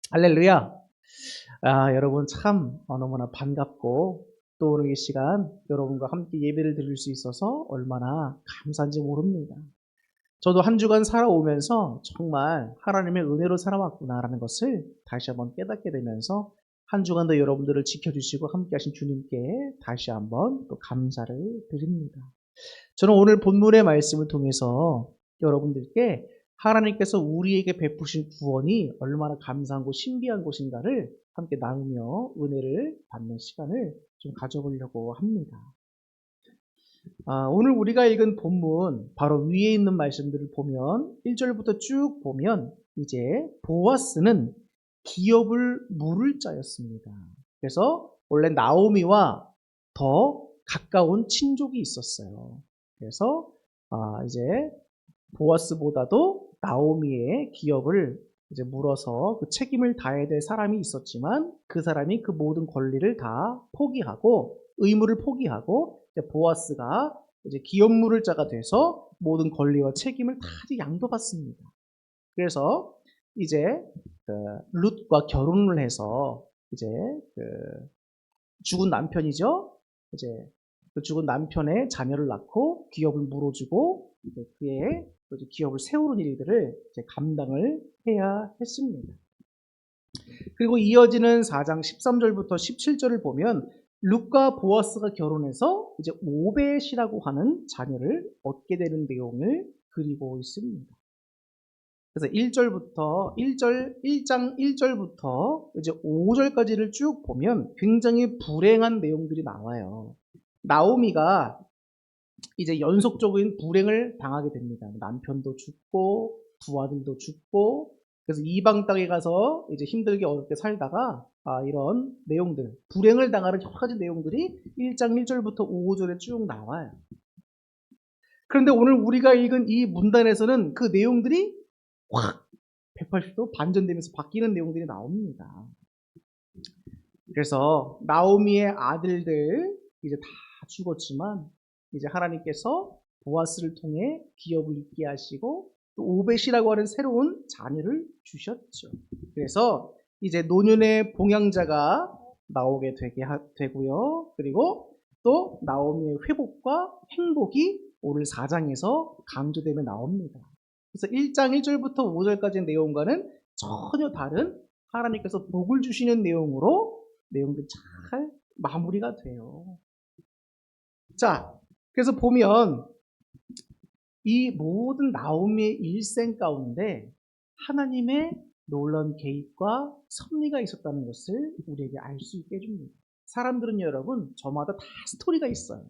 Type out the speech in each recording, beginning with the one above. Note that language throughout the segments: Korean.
할렐루야. 여러분 참 너무나 반갑고 또 오늘 이 시간 여러분과 함께 예배를 드릴 수 있어서 얼마나 감사한지 모릅니다. 저도 한 주간 살아오면서 정말 하나님의 은혜로 살아왔구나라는 것을 다시 한번 깨닫게 되면서 한 주간도 여러분들을 지켜주시고 함께 하신 주님께 다시 한번 또 감사를 드립니다. 저는 오늘 본문의 말씀을 통해서 여러분들께 하나님께서 우리에게 베푸신 구원이 얼마나 감사하고 신비한 것인가를 함께 나누며 은혜를 받는 시간을 좀 가져보려고 합니다. 오늘 우리가 읽은 본문 바로 위에 있는 말씀들을 보면 1절부터 쭉 보면 이제 보아스는 기업을 물을 자였습니다. 그래서 원래 나오미와 더 가까운 친족이 있었어요. 그래서 이제 보아스보다도 나오미의 기업을 이제 물어서 그 책임을 다해야 될 사람이 있었지만 그 사람이 그 모든 권리를 다 포기하고 의무를 포기하고 이제 보아스가 이제 기업 물을 자가 돼서 모든 권리와 책임을 다 양도받습니다. 그래서 이제 그 룻과 결혼을 해서 이제 그 죽은 남편이죠. 이제 그 죽은 남편의 자녀를 낳고 기업을 물어주고 그의 기업을 세우는 일들을 이제 감당을 해야 했습니다. 그리고 이어지는 4장 13절부터 17절을 보면 룻과 보아스가 결혼해서 이제 오벳이라고 하는 자녀를 얻게 되는 내용을 그리고 있습니다. 그래서 1장 1절부터 이제 5절까지를 쭉 보면 굉장히 불행한 내용들이 나와요. 나오미가 이제 연속적인 불행을 당하게 됩니다. 남편도 죽고 두 아들도 죽고 그래서 이방 땅에 가서 이제 힘들게 어렵게 살다가 이런 내용들, 불행을 당하는 여러 가지 내용들이 1장 1절부터 5절에 쭉 나와요. 그런데 오늘 우리가 읽은 이 문단에서는 그 내용들이 확 180도 반전되면서 바뀌는 내용들이 나옵니다. 그래서 나오미의 아들들 이제 다 죽었지만 이제 하나님께서 보아스를 통해 기업을 있게 하시고 또 오벳이라고 하는 새로운 자녀를 주셨죠. 그래서 이제 노년의 봉양자가 나오게 되고요. 그리고 또 나오미의 회복과 행복이 오늘 4장에서 강조되며 나옵니다. 그래서 1장 1절부터 5절까지의 내용과는 전혀 다른 하나님께서 복을 주시는 내용으로 내용들이 잘 마무리가 돼요. 자, 그래서 보면 이 모든 나오미의 일생 가운데 하나님의 놀라운 개입과 섭리가 있었다는 것을 우리에게 알 수 있게 해줍니다. 사람들은 여러분 저마다 다 스토리가 있어요.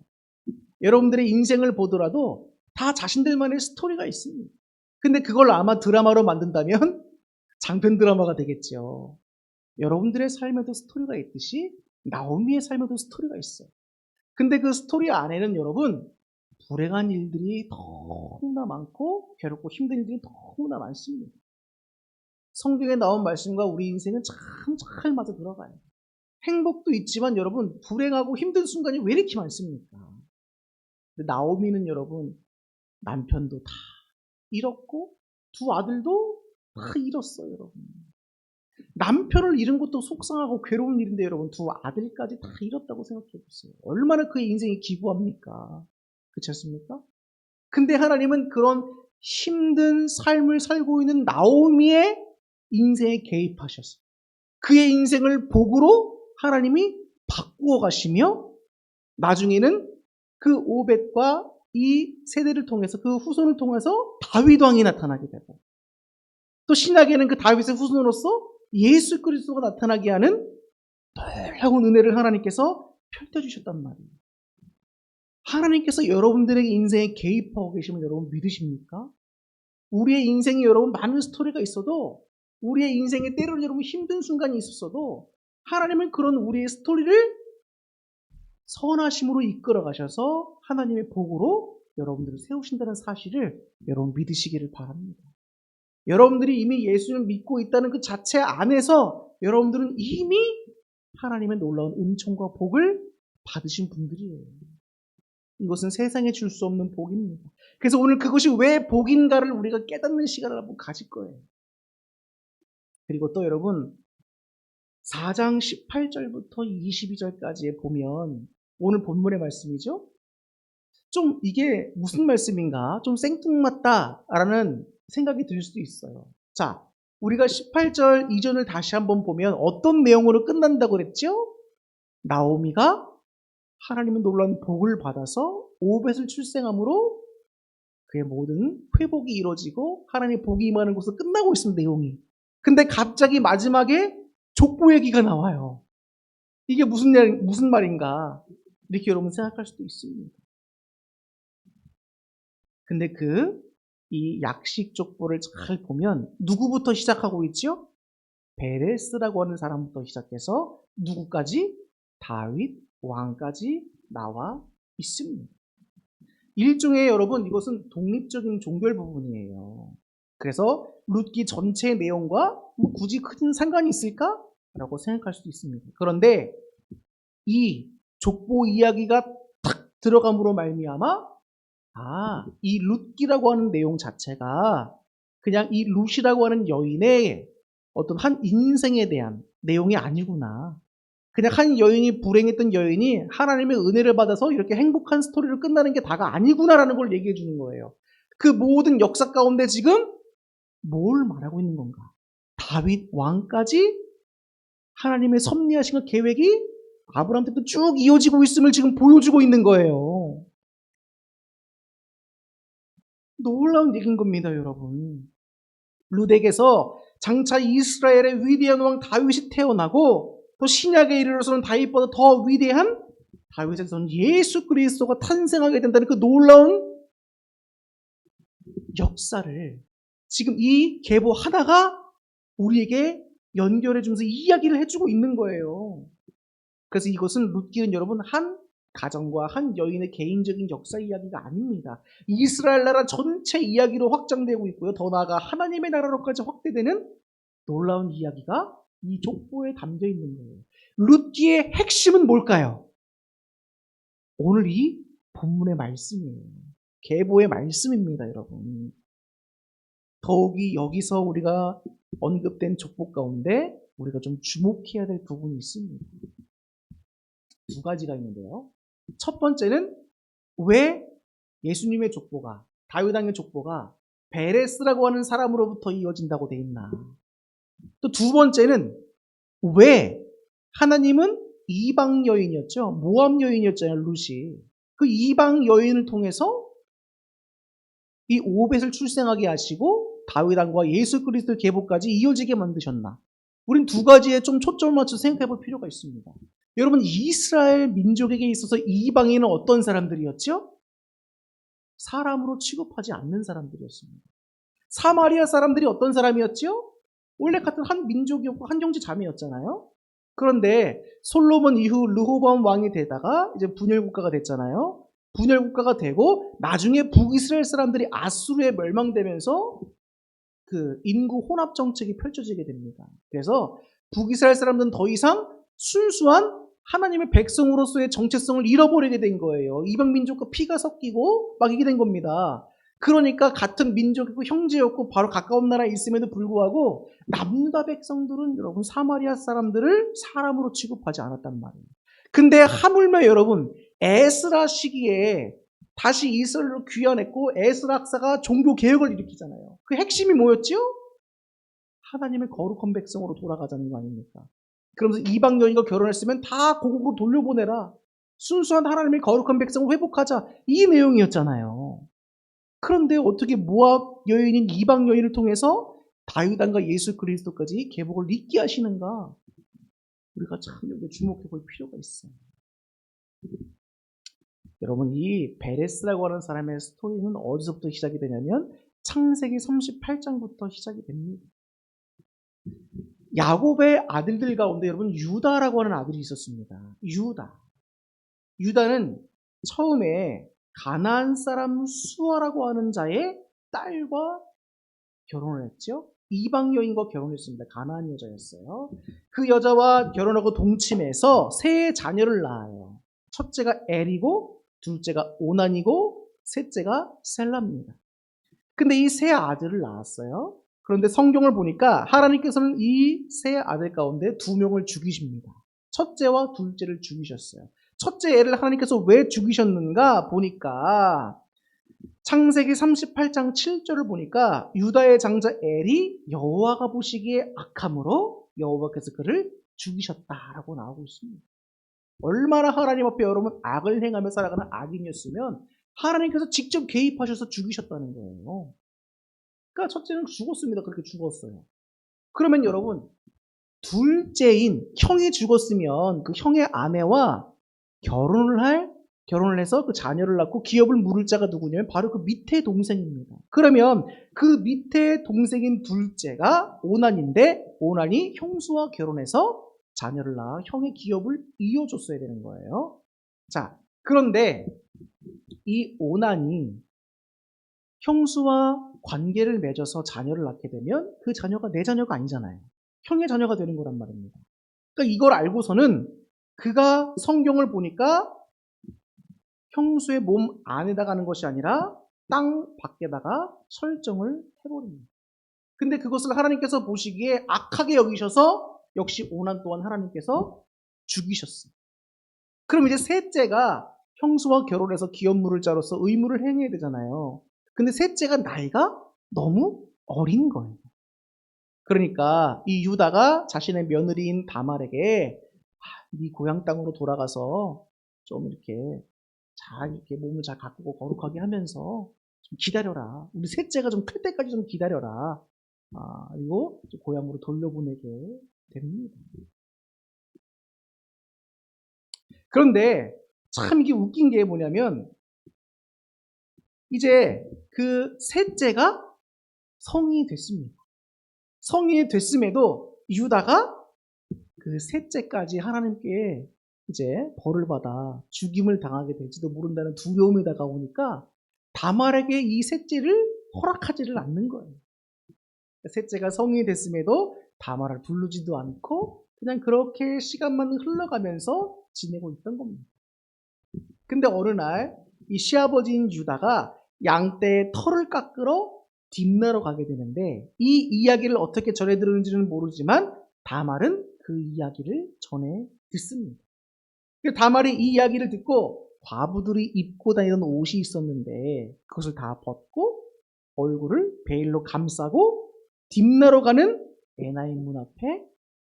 여러분들의 인생을 보더라도 다 자신들만의 스토리가 있습니다. 근데 그걸 아마 드라마로 만든다면 장편 드라마가 되겠죠. 여러분들의 삶에도 스토리가 있듯이 나오미의 삶에도 스토리가 있어요. 근데 그 스토리 안에는 여러분 불행한 일들이 너무나 많고 괴롭고 힘든 일들이 너무나 많습니다. 성경에 나온 말씀과 우리 인생은 참 잘 맞아 들어가요. 행복도 있지만 여러분 불행하고 힘든 순간이 왜 이렇게 많습니까? 근데 나오미는 여러분 남편도 다 잃었고 두 아들도 다 잃었어요, 여러분. 남편을 잃은 것도 속상하고 괴로운 일인데 여러분 두 아들까지 다 잃었다고 생각해 보세요. 얼마나 그의 인생이 기구합니까? 그렇지 않습니까? 근데 하나님은 그런 힘든 삶을 살고 있는 나오미의 인생에 개입하셨어요. 그의 인생을 복으로 하나님이 바꾸어 가시며 나중에는 그 오벳과 이 세대를 통해서 그 후손을 통해서 다윗 왕이 나타나게 되고 또 신약에는 그 다윗의 후손으로서 예수 그리스도가 나타나게 하는 놀라운 은혜를 하나님께서 펼쳐주셨단 말이에요. 하나님께서 여러분들의 인생에 개입하고 계시면 여러분 믿으십니까? 우리의 인생에 여러분 많은 스토리가 있어도 우리의 인생에 때로는 여러분 힘든 순간이 있었어도 하나님은 그런 우리의 스토리를 선하심으로 이끌어 가셔서 하나님의 복으로 여러분들을 세우신다는 사실을 여러분 믿으시기를 바랍니다. 여러분들이 이미 예수를 믿고 있다는 그 자체 안에서 여러분들은 이미 하나님의 놀라운 은총과 복을 받으신 분들이에요. 이것은 세상에 줄 수 없는 복입니다. 그래서 오늘 그것이 왜 복인가를 우리가 깨닫는 시간을 한번 가질 거예요. 그리고 또 여러분 4장 18절부터 22절까지에 보면 오늘 본문의 말씀이죠. 좀 이게 무슨 말씀인가? 좀 생뚱맞다라는 생각이 들 수도 있어요. 자, 우리가 18절 이전을 다시 한번 보면 어떤 내용으로 끝난다고 그랬죠? 나오미가 하나님의 놀라운 복을 받아서 오벳을 출생함으로 그의 모든 회복이 이루어지고 하나님의 복이 임하는 곳으로 끝나고 있습니다, 내용이. 근데 갑자기 마지막에 족보 얘기가 나와요. 이게 무슨 말인가? 이렇게 여러분 생각할 수도 있습니다. 근데 이 약식 족보를 잘 보면 누구부터 시작하고 있죠? 베레스라고 하는 사람부터 시작해서 누구까지? 다윗 왕까지 나와 있습니다. 일종의 여러분 이것은 독립적인 종결 부분이에요. 그래서 룻기 전체 내용과 뭐 굳이 큰 상관이 있을까? 라고 생각할 수도 있습니다. 그런데 이 족보 이야기가 탁 들어감으로 말미암아 이 룻기라고 하는 내용 자체가 그냥 이 룻이라고 하는 여인의 어떤 한 인생에 대한 내용이 아니구나. 그냥 한 여인이 불행했던 여인이 하나님의 은혜를 받아서 이렇게 행복한 스토리로 끝나는 게 다가 아니구나라는 걸 얘기해 주는 거예요. 그 모든 역사 가운데 지금 뭘 말하고 있는 건가? 다윗 왕까지 하나님의 섭리하신 계획이 아브라함 때부터 쭉 이어지고 있음을 지금 보여주고 있는 거예요. 놀라운 얘기인 겁니다, 여러분. 룻에게서 장차 이스라엘의 위대한 왕 다윗이 태어나고 또 신약에 이르러서는 다윗보다 더 위대한 다윗의 son 예수 그리스도가 탄생하게 된다는 그 놀라운 역사를 지금 이 계보 하나가 우리에게 연결해 주면서 이야기를 해주고 있는 거예요. 그래서 이것은 룻기는 여러분 한 가정과 한 여인의 개인적인 역사 이야기가 아닙니다. 이스라엘 나라 전체 이야기로 확장되고 있고요. 더 나아가 하나님의 나라로까지 확대되는 놀라운 이야기가 이 족보에 담겨 있는 거예요. 룻기의 핵심은 뭘까요? 오늘 이 본문의 말씀이에요. 계보의 말씀입니다, 여러분. 더욱이 여기서 우리가 언급된 족보 가운데 우리가 좀 주목해야 될 부분이 있습니다. 두 가지가 있는데요. 첫 번째는 왜 예수님의 족보가, 다윗 왕의 족보가 베레스라고 하는 사람으로부터 이어진다고 돼 있나. 또 두 번째는 왜 하나님은 이방 여인이었죠. 모압 여인이었잖아요, 룻이. 그 이방 여인을 통해서 이 오벳을 출생하게 하시고 다윗 왕과 예수 그리스도의 계보까지 이어지게 만드셨나. 우린 두 가지에 좀 초점을 맞춰서 생각해 볼 필요가 있습니다. 여러분, 이스라엘 민족에게 있어서 이방인은 어떤 사람들이었죠? 사람으로 취급하지 않는 사람들이었습니다. 사마리아 사람들이 어떤 사람이었죠? 원래 같은 한 민족이었고 한 형제 자매였잖아요. 그런데 솔로몬 이후 르호보암 왕이 되다가 이제 분열 국가가 됐잖아요. 분열 국가가 되고 나중에 북이스라엘 사람들이 아수르에 멸망되면서 그 인구 혼합 정책이 펼쳐지게 됩니다. 그래서 북이스라엘 사람들은 더 이상 순수한 하나님의 백성으로서의 정체성을 잃어버리게 된 거예요. 이방 민족과 피가 섞이고 막 이게 된 겁니다. 그러니까 같은 민족이고 형제였고 바로 가까운 나라에 있음에도 불구하고 남유다 백성들은 여러분 사마리아 사람들을 사람으로 취급하지 않았단 말이에요. 근데 하물며 여러분 에스라 시기에 다시 이스라엘로 귀환했고 에스라 학사가 종교 개혁을 일으키잖아요. 그 핵심이 뭐였죠? 하나님의 거룩한 백성으로 돌아가자는 거 아닙니까? 그러면서 이방 여인과 결혼했으면 다 고국으로 돌려보내라. 순수한 하나님의 거룩한 백성을 회복하자. 이 내용이었잖아요. 그런데 어떻게 모압 여인인 이방 여인을 통해서 다윗 왕과 예수 그리스도까지 계복을 잇게 하시는가? 우리가 참 여기에 주목해 볼 필요가 있어요. 여러분, 이 베레스라고 하는 사람의 스토리는 어디서부터 시작이 되냐면 창세기 38장부터 시작이 됩니다. 야곱의 아들들 가운데 여러분 유다라고 하는 아들이 있었습니다. 유다는 처음에 가나안 사람 수아라고 하는 자의 딸과 결혼을 했죠. 이방 여인과 결혼했습니다. 가나안 여자였어요. 그 여자와 결혼하고 동침해서 세 자녀를 낳아요. 첫째가 엘이고 둘째가 오난이고 셋째가 셀라입니다. 근데 이 세 아들을 낳았어요. 그런데 성경을 보니까 하나님께서는 이 세 아들 가운데 두 명을 죽이십니다. 첫째와 둘째를 죽이셨어요. 첫째 애를 하나님께서 왜 죽이셨는가 보니까 창세기 38장 7절을 보니까 유다의 장자 엘이 여호와가 보시기에 악함으로 여호와께서 그를 죽이셨다라고 나오고 있습니다. 얼마나 하나님 앞에 여러분 악을 행하며 살아가는 악인이었으면 하나님께서 직접 개입하셔서 죽이셨다는 거예요. 그러니까 첫째는 죽었습니다. 그렇게 죽었어요. 그러면 여러분 둘째인 형이 죽었으면 그 형의 아내와 결혼을 해서 그 자녀를 낳고 기업을 물을 자가 누구냐면 바로 그 밑에 동생입니다. 그러면 그 밑에 동생인 둘째가 오난인데 오난이 형수와 결혼해서 자녀를 낳아 형의 기업을 이어줬어야 되는 거예요. 자, 그런데 이 오난이 형수와 관계를 맺어서 자녀를 낳게 되면 그 자녀가 내 자녀가 아니잖아요. 형의 자녀가 되는 거란 말입니다. 그러니까 이걸 알고서는 그가 성경을 보니까 형수의 몸 안에다가 하는 것이 아니라 땅 밖에다가 설정을 해버립니다. 근데 그것을 하나님께서 보시기에 악하게 여기셔서 역시 오난 또한 하나님께서 죽이셨어요. 그럼 이제 셋째가 형수와 결혼해서 기업 물을 자로서 의무를 행해야 되잖아요. 근데 셋째가 나이가 너무 어린 거예요. 그러니까 이 유다가 자신의 며느리인 다말에게 네 고향 땅으로 돌아가서 좀 이렇게 잘 이렇게 몸을 잘 가꾸고 거룩하게 하면서 좀 기다려라. 우리 셋째가 좀 클 때까지 좀 기다려라. 그리고 고향으로 돌려보내게 됩니다. 그런데 참 이게 웃긴 게 뭐냐면 이제 그 셋째가 성인이 됐습니다. 성인이 됐음에도 유다가 그 셋째까지 하나님께 이제 벌을 받아 죽임을 당하게 될지도 모른다는 두려움이 다가오니까 다말에게 이 셋째를 허락하지를 않는 거예요. 셋째가 성인이 됐음에도 다말을 부르지도 않고 그냥 그렇게 시간만 흘러가면서 지내고 있던 겁니다. 근데 어느 날 이 시아버지인 유다가 양떼의 털을 깎으러 뒷나로 가게 되는데 이 이야기를 어떻게 전해 들었는지는 모르지만 다말은 그 이야기를 전해 듣습니다. 다말이 이 이야기를 듣고 과부들이 입고 다니던 옷이 있었는데 그것을 다 벗고 얼굴을 베일로 감싸고 딥나로 가는 에나임 문 앞에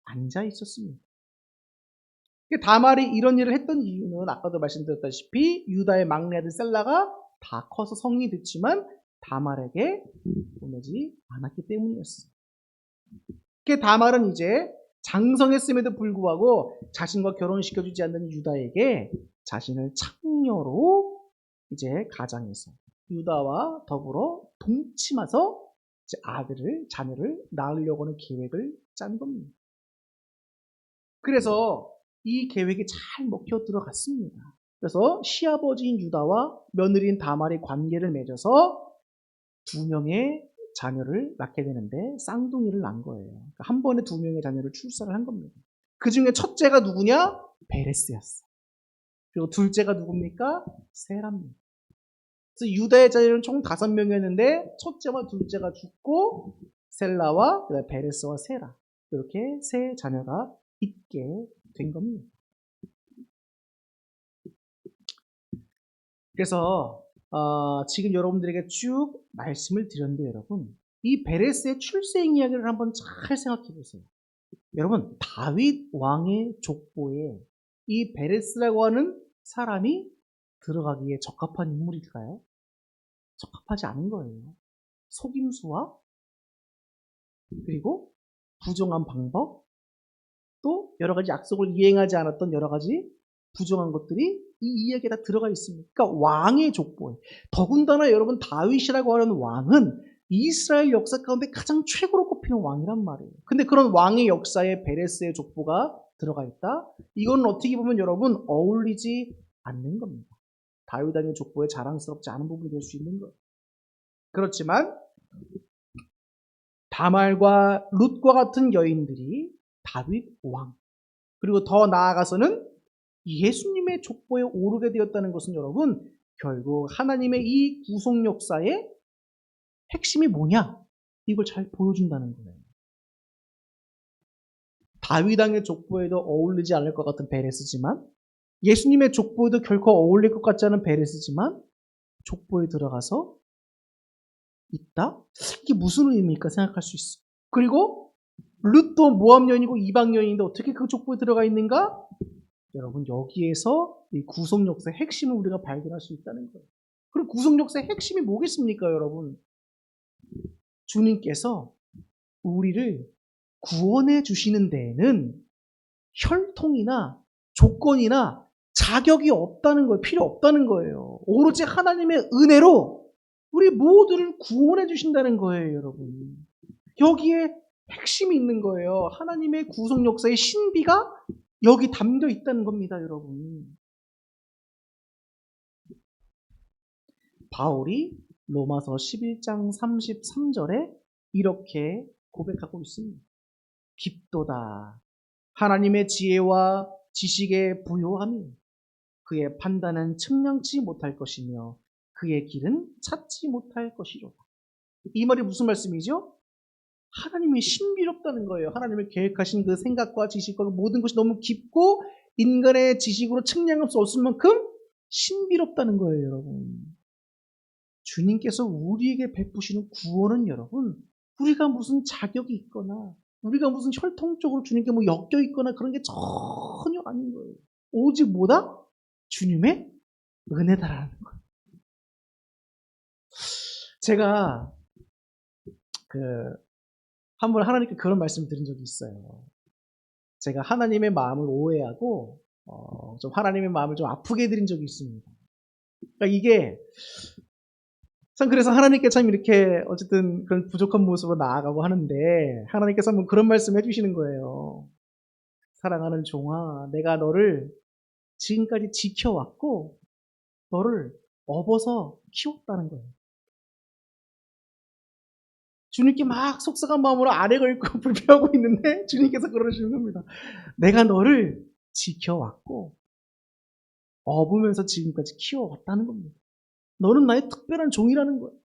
앉아 있었습니다. 다말이 이런 일을 했던 이유는 아까도 말씀드렸다시피 유다의 막내 아들 셀라가 다 커서 성인이 됐지만 다말에게 보내지 않았기 때문이었어요. 다말은 이제 장성했음에도 불구하고 자신과 결혼시켜주지 않는 유다에게 자신을 창녀로 이제 가장해서 유다와 더불어 동침해서 이제 자녀를 낳으려고 하는 계획을 짠 겁니다. 그래서 이 계획이 잘 먹혀 들어갔습니다. 그래서 시아버지인 유다와 며느리인 다말이 관계를 맺어서 두 명의 자녀를 낳게 되는데 쌍둥이를 낳은 거예요. 그러니까 한 번에 두 명의 자녀를 출산을 한 겁니다. 그 중에 첫째가 누구냐? 베레스였어. 그리고 둘째가 누굽니까? 세라입니다. 그래서 유다의 자녀는 총 5명이었는데 첫째와 둘째가 죽고 셀라와 베레스와 세라 이렇게 세 자녀가 있게 된 겁니다. 그래서 지금 여러분들에게 쭉 말씀을 드렸는데 여러분 이 베레스의 출생 이야기를 한번 잘 생각해 보세요. 여러분 다윗 왕의 족보에 이 베레스라고 하는 사람이 들어가기에 적합한 인물일까요? 적합하지 않은 거예요. 속임수와 그리고 부정한 방법 또 여러 가지 약속을 이행하지 않았던 여러 가지 부정한 것들이 이 이야기에 다 들어가 있습니다. 그러니까 왕의 족보에 더군다나 여러분 다윗이라고 하는 왕은 이스라엘 역사 가운데 가장 최고로 꼽히는 왕이란 말이에요. 근데 그런 왕의 역사에 베레스의 족보가 들어가 있다? 이건 어떻게 보면 여러분 어울리지 않는 겁니다. 다윗 왕의 족보에 자랑스럽지 않은 부분이 될 수 있는 거예요. 그렇지만 다말과 룻과 같은 여인들이 다윗 왕 그리고 더 나아가서는 예수님의 족보에 오르게 되었다는 것은 여러분 결국 하나님의 이 구속 역사의 핵심이 뭐냐? 이걸 잘 보여준다는 거예요. 다윗 왕의 족보에도 어울리지 않을 것 같은 베레스지만, 예수님의 족보에도 결코 어울릴 것 같지 않은 베레스지만 족보에 들어가서 있다? 이게 무슨 의미일까 생각할 수 있어. 그리고 룻도 모압 여인이고 이방 여인인데 어떻게 그 족보에 들어가 있는가? 여러분, 여기에서 이 구속 역사의 핵심을 우리가 발견할 수 있다는 거예요. 그럼 구속 역사의 핵심이 뭐겠습니까, 여러분? 주님께서 우리를 구원해 주시는 데에는 혈통이나 조건이나 자격이 없다는 거예요. 필요 없다는 거예요. 오로지 하나님의 은혜로 우리 모두를 구원해 주신다는 거예요, 여러분. 여기에 핵심이 있는 거예요. 하나님의 구속 역사의 신비가 여기 담겨 있다는 겁니다, 여러분. 바울이 로마서 11장 33절에 이렇게 고백하고 있습니다. 깊도다. 하나님의 지혜와 지식의 부요함이 그의 판단은 측량치 못할 것이며 그의 길은 찾지 못할 것이로다. 이 말이 무슨 말씀이죠? 하나님이 신비롭다는 거예요. 하나님의 계획하신 그 생각과 지식과 모든 것이 너무 깊고 인간의 지식으로 측량할 수 없을 만큼 신비롭다는 거예요, 여러분. 주님께서 우리에게 베푸시는 구원은 여러분, 우리가 무슨 자격이 있거나 우리가 무슨 혈통적으로 주님께 뭐 엮여 있거나 그런 게 전혀 아닌 거예요. 오직 뭐다? 주님의 은혜다라는 거예요. 제가 한번 하나님께 그런 말씀을 드린 적이 있어요. 제가 하나님의 마음을 오해하고 좀 하나님의 마음을 좀 아프게 해드린 적이 있습니다. 그러니까 이게 참 그래서 하나님께 참 이렇게 어쨌든 그런 부족한 모습으로 나아가고 하는데 하나님께서 한번 그런 말씀 해주시는 거예요. 사랑하는 종아, 내가 너를 지금까지 지켜왔고 너를 업어서 키웠다는 거예요. 주님께 막 속삭한 마음으로 아래 걸고 불평하고 있는데 주님께서 그러시는 겁니다. 내가 너를 지켜왔고 업으면서 지금까지 키워왔다는 겁니다. 너는 나의 특별한 종이라는 거예요.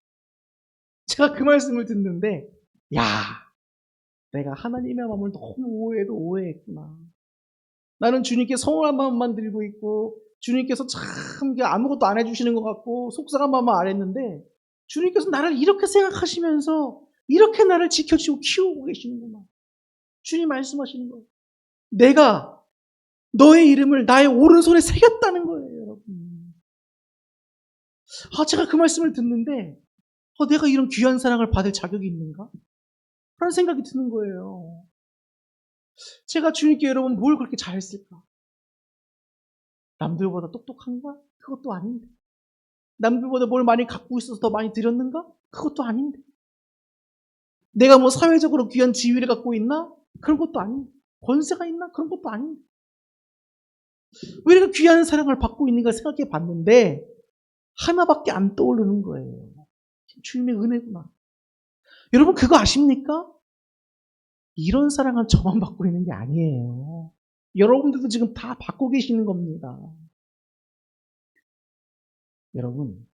제가 그 말씀을 듣는데 야, 내가 하나님의 마음을 너무 오해해도 오해했구나. 나는 주님께 서운한 마음만 들고 있고 주님께서 참 아무것도 안 해주시는 것 같고 속상한 마음만 안 했는데 주님께서 나를 이렇게 생각하시면서 이렇게 나를 지켜주고 키우고 계시는구나. 주님 말씀하시는 거예요. 내가 너의 이름을 나의 오른손에 새겼다는 거예요, 여러분. 제가 그 말씀을 듣는데 내가 이런 귀한 사랑을 받을 자격이 있는가? 라는 생각이 드는 거예요. 제가 주님께 여러분 뭘 그렇게 잘했을까? 남들보다 똑똑한가? 그것도 아닌데. 남들보다 뭘 많이 갖고 있어서 더 많이 드렸는가? 그것도 아닌데. 내가 뭐 사회적으로 귀한 지위를 갖고 있나? 그런 것도 아닌데. 권세가 있나? 그런 것도 아닌데. 왜 이렇게 귀한 사랑을 받고 있는가 생각해 봤는데 하나밖에 안 떠오르는 거예요. 주님의 은혜구나. 여러분 그거 아십니까? 이런 사랑은 저만 받고 있는 게 아니에요. 여러분들도 지금 다 받고 계시는 겁니다. 여러분,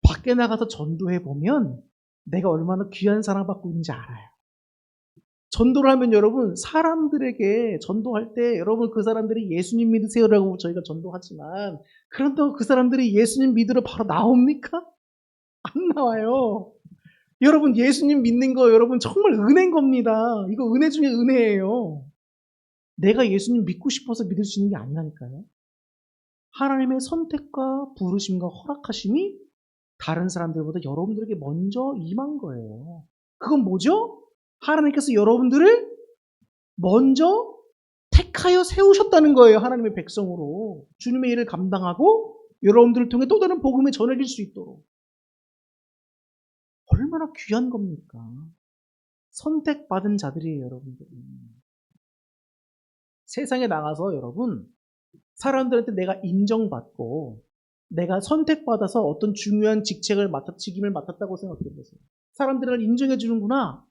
밖에 나가서 전도해 보면 내가 얼마나 귀한 사랑 받고 있는지 알아요. 전도를 하면 여러분, 사람들에게 전도할 때 여러분 그 사람들이 예수님 믿으세요라고 저희가 전도하지만 그런다고 그 사람들이 예수님 믿으러 바로 나옵니까? 안 나와요. 여러분 예수님 믿는 거 여러분 정말 은혜인 겁니다. 이거 은혜 중에 은혜예요. 내가 예수님 믿고 싶어서 믿을 수 있는 게 아니라니까요. 하나님의 선택과 부르심과 허락하심이 다른 사람들보다 여러분들에게 먼저 임한 거예요. 그건 뭐죠? 하나님께서 여러분들을 먼저 택하여 세우셨다는 거예요. 하나님의 백성으로. 주님의 일을 감당하고 여러분들을 통해 또 다른 복음이 전해질 수 있도록. 얼마나 귀한 겁니까? 선택받은 자들이에요, 여러분들. 세상에 나가서 여러분, 사람들한테 내가 인정받고 내가 선택받아서 어떤 중요한 직책을 직임을 맡았다고 생각해 보세요. 사람들을 인정해 주는구나.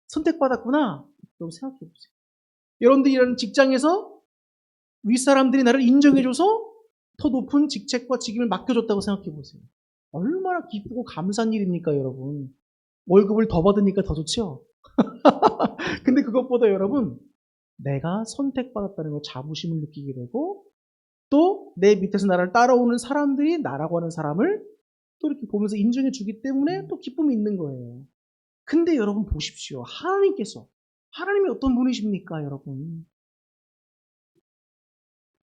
선택받았구나. 여러분 생각해 보세요. 여러분들이 일하는 직장에서 윗사람들이 나를 인정해 줘서 더 높은 직책과 직임을 맡겨줬다고 생각해 보세요. 얼마나 기쁘고 감사한 일입니까, 여러분. 월급을 더 받으니까 더 좋죠? 근데 그것보다 여러분, 내가 선택받았다는 걸 자부심을 느끼게 되고, 또 내 밑에서 나를 따라오는 사람들이 나라고 하는 사람을 또 이렇게 보면서 인정해 주기 때문에 또 기쁨이 있는 거예요. 근데 여러분 보십시오. 하나님이 어떤 분이십니까, 여러분?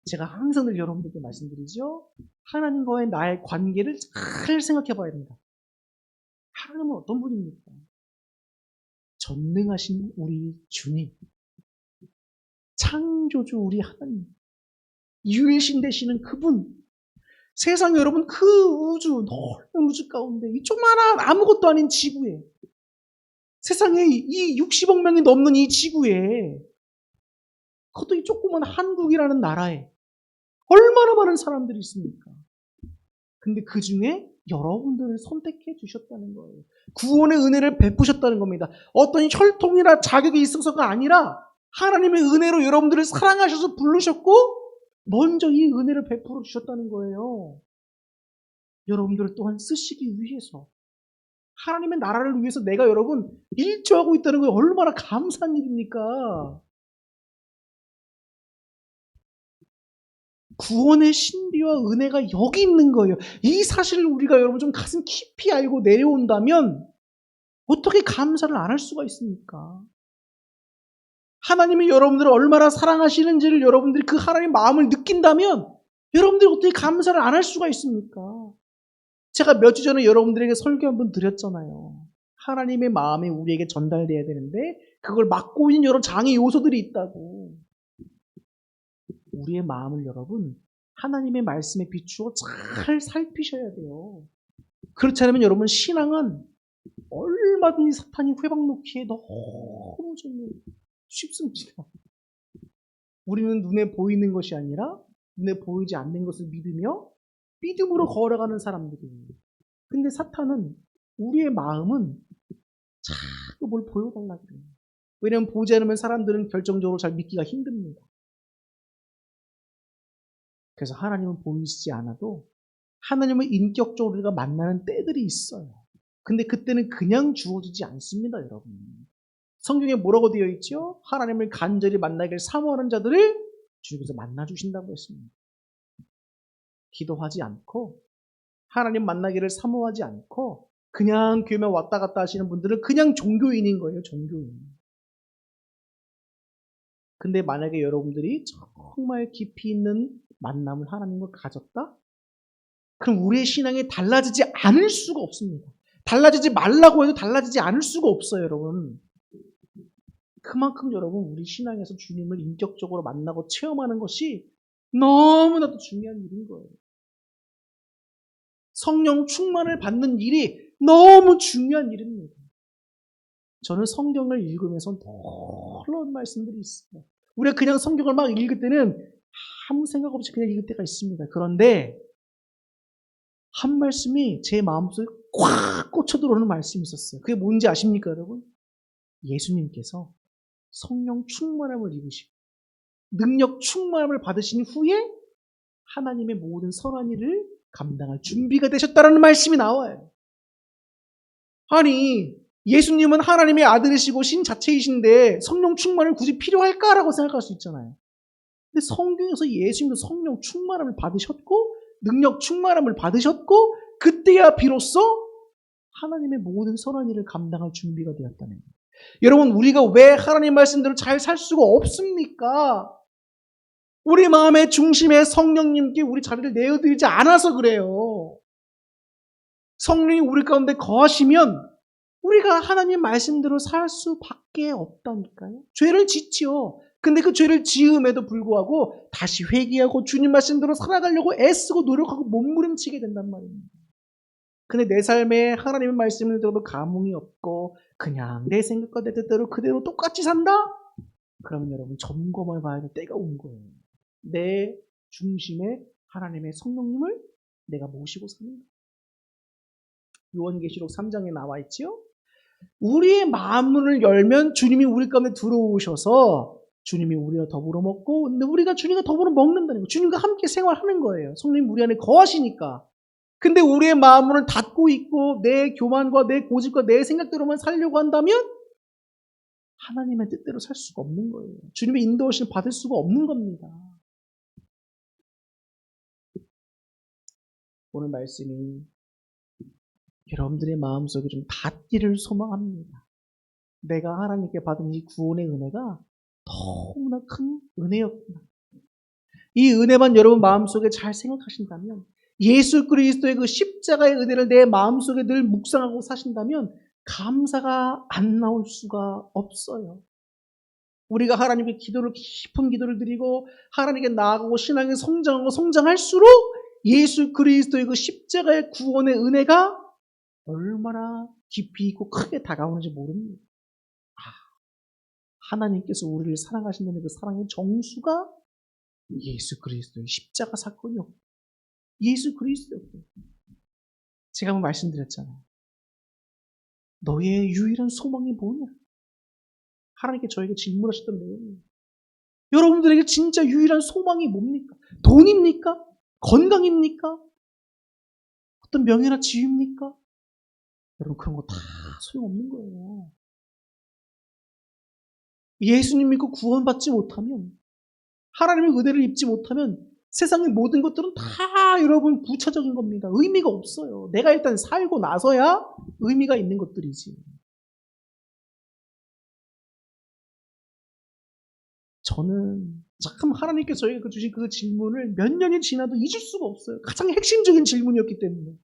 제가 항상 늘 여러분들께 말씀드리죠. 하나님과의 나의 관계를 잘 생각해 봐야 됩니다. 하나님은 어떤 분입니까? 전능하신 우리 주님, 창조주 우리 하나님, 유일신 되시는 그분, 세상 여러분 그 우주, 넓은 우주 가운데 이 조그마한 아무것도 아닌 지구에, 세상에 이 60억 명이 넘는 이 지구에, 그것도 이 조그만 한국이라는 나라에 얼마나 많은 사람들이 있습니까? 근데 그 중에 여러분들을 선택해 주셨다는 거예요. 구원의 은혜를 베푸셨다는 겁니다. 어떤 혈통이나 자격이 있어서가 아니라 하나님의 은혜로 여러분들을 사랑하셔서 부르셨고 먼저 이 은혜를 베풀어 주셨다는 거예요. 여러분들을 또한 쓰시기 위해서, 하나님의 나라를 위해서 내가 여러분 일조하고 있다는 게 얼마나 감사한 일입니까? 구원의 신비와 은혜가 여기 있는 거예요. 이 사실을 우리가 여러분 좀 가슴 깊이 알고 내려온다면 어떻게 감사를 안 할 수가 있습니까? 하나님이 여러분들을 얼마나 사랑하시는지를 여러분들이 그 하나님의 마음을 느낀다면 여러분들이 어떻게 감사를 안 할 수가 있습니까? 제가 몇 주 전에 여러분들에게 설교 한번 드렸잖아요. 하나님의 마음이 우리에게 전달돼야 되는데 그걸 막고 있는 여러 장애 요소들이 있다고. 우리의 마음을 여러분 하나님의 말씀에 비추어 잘 살피셔야 돼요. 그렇지 않으면 여러분 신앙은 얼마든지 사탄이 회방 놓기에 너무 좀 쉽습니다. 우리는 눈에 보이는 것이 아니라 눈에 보이지 않는 것을 믿으며 믿음으로 걸어가는 사람들이에요. 근데 사탄은 우리의 마음은 자꾸 뭘 보여달라고 그래요. 왜냐하면 보지 않으면 사람들은 결정적으로 잘 믿기가 힘듭니다. 그래서 하나님은 보이시지 않아도 하나님을 인격적으로 우리가 만나는 때들이 있어요. 근데 그때는 그냥 주어지지 않습니다, 여러분. 성경에 뭐라고 되어 있죠? 하나님을 간절히 만나기를 사모하는 자들을 주님께서 만나주신다고 했습니다. 기도하지 않고 하나님 만나기를 사모하지 않고 그냥 교회만 왔다 갔다 하시는 분들은 그냥 종교인인 거예요, 종교인. 근데 만약에 여러분들이 정말 깊이 있는 만남을 하나님과 가졌다? 그럼 우리의 신앙이 달라지지 않을 수가 없습니다. 달라지지 말라고 해도 달라지지 않을 수가 없어요, 여러분. 그만큼 여러분 우리 신앙에서 주님을 인격적으로 만나고 체험하는 것이 너무나도 중요한 일인 거예요. 성령 충만을 받는 일이 너무 중요한 일입니다. 저는 성경을 읽으면서 놀라운 말씀들이 있어요. 우리가 그냥 성경을 막 읽을 때는 아무 생각 없이 그냥 읽을 때가 있습니다. 그런데 한 말씀이 제 마음속에 꽉 꽂혀 들어오는 말씀이 있었어요. 그게 뭔지 아십니까, 여러분? 예수님께서 성령 충만함을 입으시고 능력 충만함을 받으신 후에 하나님의 모든 선한 일을 감당할 준비가 되셨다는 말씀이 나와요. 아니, 예수님은 하나님의 아들이시고 신 자체이신데 성령 충만을 굳이 필요할까라고 생각할 수 있잖아요. 근데 성경에서 예수님도 성령 충만함을 받으셨고 능력 충만함을 받으셨고 그때야 비로소 하나님의 모든 선한 일을 감당할 준비가 되었다는 거예요. 여러분, 우리가 왜 하나님 말씀대로 잘 살 수가 없습니까? 우리 마음의 중심에 성령님께 우리 자리를 내어드리지 않아서 그래요. 성령이 우리 가운데 거하시면 우리가 하나님 말씀대로 살 수밖에 없다니까요. 죄를 짓지요. 근데 그 죄를 지음에도 불구하고 다시 회개하고 주님 말씀대로 살아가려고 애쓰고 노력하고 몸부림치게 된단 말입니다. 근데 내 삶에 하나님의 말씀을 들어도 감흥이 없고 그냥 내 생각과 내 뜻대로 그대로 똑같이 산다? 그러면 여러분 점검해 봐야 될 때가 온 거예요. 내 중심에 하나님의 성령님을 내가 모시고 삽니다. 요한계시록 3장에 나와 있죠. 우리의 마음문을 열면 주님이 우리 가운데 들어오셔서 주님이 우리와 더불어 먹고 근데 우리가 주님과 더불어 먹는다는 거예요. 주님과 함께 생활하는 거예요. 성령님 우리 안에 거하시니까. 근데 우리의 마음을 닫고 있고 내 교만과 내 고집과 내 생각대로만 살려고 한다면 하나님의 뜻대로 살 수가 없는 거예요. 주님의 인도하심을 받을 수가 없는 겁니다. 오늘 말씀이 여러분들의 마음속에 좀 닿기를 소망합니다. 내가 하나님께 받은 이 구원의 은혜가 너무나 큰 은혜였구나. 이 은혜만 여러분 마음속에 잘 생각하신다면, 예수 그리스도의 그 십자가의 은혜를 내 마음속에 늘 묵상하고 사신다면 감사가 안 나올 수가 없어요. 우리가 하나님께 깊은 기도를 드리고 하나님께 나아가고 신앙에 성장하고 성장할수록 예수 그리스도의 그 십자가의 구원의 은혜가 얼마나 깊이 있고 크게 다가오는지 모릅니다. 하나님께서 우리를 사랑하신다는 그 사랑의 정수가 예수 그리스도의 십자가 사건이었고, 예수 그리스도였고, 제가 한번 말씀드렸잖아요. 너의 유일한 소망이 뭐냐? 하나님께 저에게 질문하셨던 내용이에요. 여러분들에게 진짜 유일한 소망이 뭡니까? 돈입니까? 건강입니까? 어떤 명예나 지위입니까? 여러분 그런 거 다 소용없는 거예요. 예수님 믿고 구원받지 못하면, 하나님의 은혜를 입지 못하면 세상의 모든 것들은 다 여러분 부차적인 겁니다. 의미가 없어요. 내가 일단 살고 나서야 의미가 있는 것들이지. 저는 참 하나님께서 저에게 주신 그 질문을 몇 년이 지나도 잊을 수가 없어요. 가장 핵심적인 질문이었기 때문에.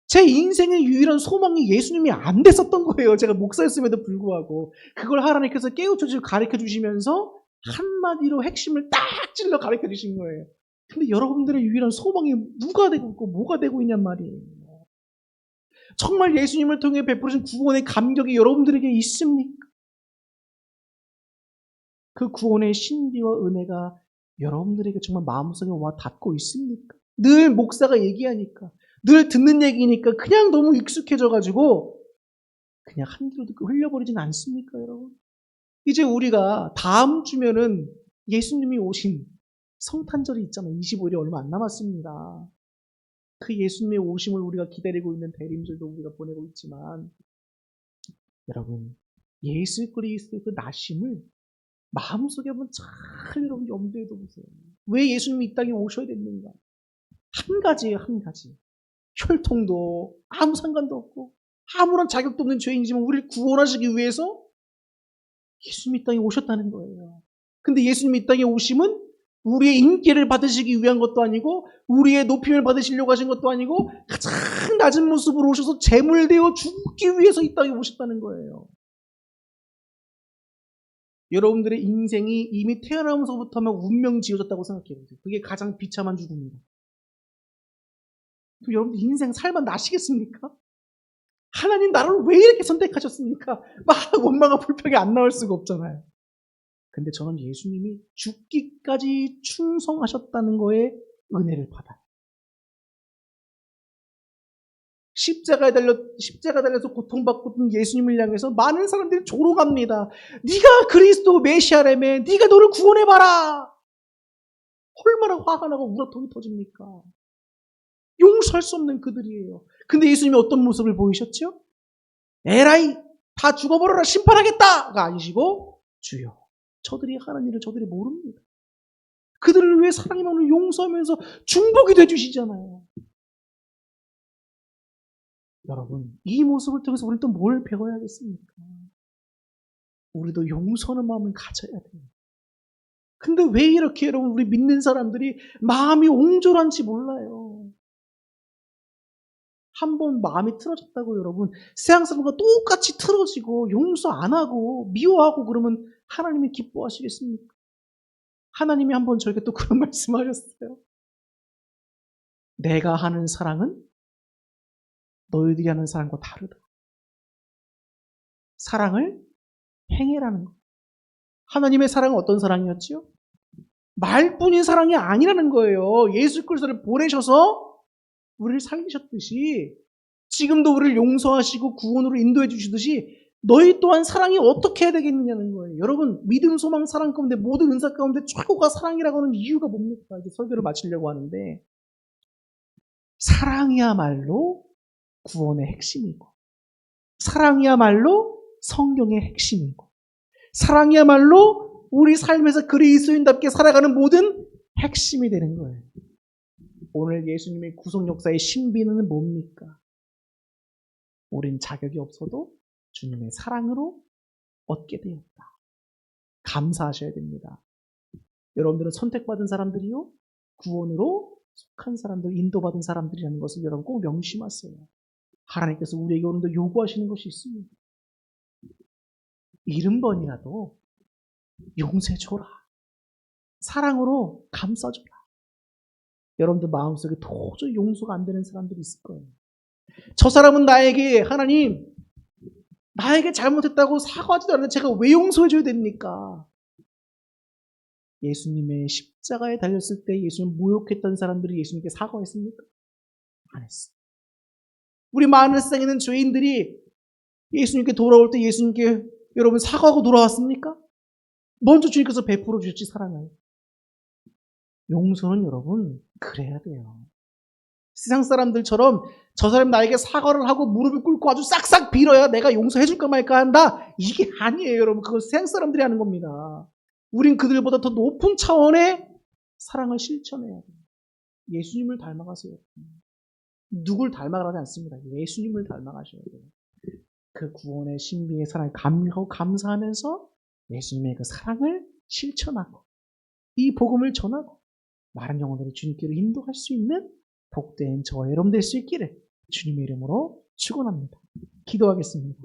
제 인생의 유일한 소망이 예수님이 안 됐었던 거예요. 제가 목사였음에도 불구하고. 그걸 하나님께서 깨우쳐주시고 가르쳐주시면서 한마디로 핵심을 딱 찔러 가르쳐주신 거예요. 근데 여러분들의 유일한 소망이 누가 되고 있고 뭐가 되고 있냔 말이에요. 정말 예수님을 통해 베풀으신 구원의 감격이 여러분들에게 있습니까? 그 구원의 신비와 은혜가 여러분들에게 정말 마음속에 와 닿고 있습니까? 늘 목사가 얘기하니까, 늘 듣는 얘기니까 그냥 너무 익숙해져가지고 그냥 한 귀로 듣고 흘려버리진 않습니까, 여러분? 이제 우리가 다음 주면은 예수님이 오신 성탄절이 있잖아요. 25일이 얼마 안 남았습니다. 그 예수님의 오심을 우리가 기다리고 있는 대림절도 우리가 보내고 있지만, 여러분, 예수 그리스도의 그 나심을 마음속에 한번 잘 여러분 염두에 둬보세요. 왜 예수님이 이 땅에 오셔야 됐는가? 한 가지예요, 한 가지. 혈통도 아무 상관도 없고 아무런 자격도 없는 죄인이지만 우리를 구원하시기 위해서 예수님이 이 땅에 오셨다는 거예요. 근데 예수님이 이 땅에 오심은 우리의 인기를 받으시기 위한 것도 아니고 우리의 높임을 받으시려고 하신 것도 아니고 가장 낮은 모습으로 오셔서 제물되어 죽기 위해서 이 땅에 오셨다는 거예요. 여러분들의 인생이 이미 태어나면서부터만 운명 지어졌다고 생각해요. 그게 가장 비참한 죽음입니다. 여러분들 인생 살만 나시겠습니까? 하나님 나를 왜 이렇게 선택하셨습니까? 막 원망과 불평이 안 나올 수가 없잖아요. 근데 저는 예수님이 죽기까지 충성하셨다는 거에 은혜를 받아요. 십자가에 달려서 고통받고 있는 예수님을 향해서 많은 사람들이 조롱합니다. 네가 그리스도 메시아라며, 네가 너를 구원해봐라. 얼마나 화가 나고 우라통이 터집니까? 용서할 수 없는 그들이에요. 근데 예수님이 어떤 모습을 보이셨죠? 에라이 다 죽어버려라 심판하겠다가 아니시고, 주여 저들이 하는 일을 저들이 모릅니다. 그들을 위해 사랑의 마음을 용서하면서 중복이 되주시잖아요. 여러분, 이 모습을 통해서 우리는 또 뭘 배워야겠습니까? 우리도 용서하는 마음을 가져야 돼요. 근데 왜 이렇게 여러분 우리 믿는 사람들이 마음이 옹졸한지 몰라요. 한번 마음이 틀어졌다고 여러분 세상 사람과 똑같이 틀어지고 용서 안 하고 미워하고 그러면 하나님이 기뻐하시겠습니까? 하나님이 한번 저에게 또 그런 말씀하셨어요. 내가 하는 사랑은 너희들이 하는 사랑과 다르다. 사랑을 행해라는 거. 하나님의 사랑은 어떤 사랑이었지요? 말뿐인 사랑이 아니라는 거예요. 예수 그리스도를 보내셔서 우리를 살리셨듯이 지금도 우리를 용서하시고 구원으로 인도해 주시듯이 너희 또한 사랑이 어떻게 해야 되겠느냐는 거예요. 여러분, 믿음, 소망, 사랑 가운데 모든 은사 가운데 최고가 사랑이라고 하는 이유가 뭡니까? 이제 설교를 마치려고 하는데 사랑이야말로 구원의 핵심이고, 사랑이야말로 성경의 핵심이고, 사랑이야말로 우리 삶에서 그리스도인답게 살아가는 모든 핵심이 되는 거예요. 오늘 예수님의 구속 역사의 신비는 뭡니까? 우린 자격이 없어도 주님의 사랑으로 얻게 되었다. 감사하셔야 됩니다. 여러분들은 선택받은 사람들이요, 구원으로 속한 사람들, 인도받은 사람들이라는 것을 여러분 꼭 명심하세요. 하나님께서 우리에게 오늘도 요구하시는 것이 있습니다. 70번이라도 용서해줘라. 사랑으로 감싸줘라. 여러분들 마음속에 도저히 용서가 안 되는 사람들이 있을 거예요. 저 사람은 나에게, 하나님, 나에게 잘못했다고 사과하지도 않는데 제가 왜 용서해줘야 됩니까? 예수님의 십자가에 달렸을 때 예수님 모욕했던 사람들이 예수님께 사과했습니까? 안 했어요. 우리 많은 세상에 있는 죄인들이 예수님께 돌아올 때 예수님께 여러분 사과하고 돌아왔습니까? 먼저 주님께서 베풀어 주셨지, 사랑을. 용서는 여러분 그래야 돼요. 세상 사람들처럼 저 사람 나에게 사과를 하고 무릎을 꿇고 아주 싹싹 빌어야 내가 용서해 줄까 말까 한다. 이게 아니에요, 여러분. 그건 세상 사람들이 하는 겁니다. 우린 그들보다 더 높은 차원의 사랑을 실천해야 돼요. 예수님을 닮아가세요. 누굴 닮아가지 않습니다. 예수님을 닮아가셔야 돼요. 그 구원의 신비의 사랑을 감사하고 감사하면서 예수님의 그 사랑을 실천하고 이 복음을 전하고 많은 영혼들을 주님께로 인도할 수 있는 복된 저와 여러분 될 수 있기를 주님의 이름으로 축원합니다. 기도하겠습니다.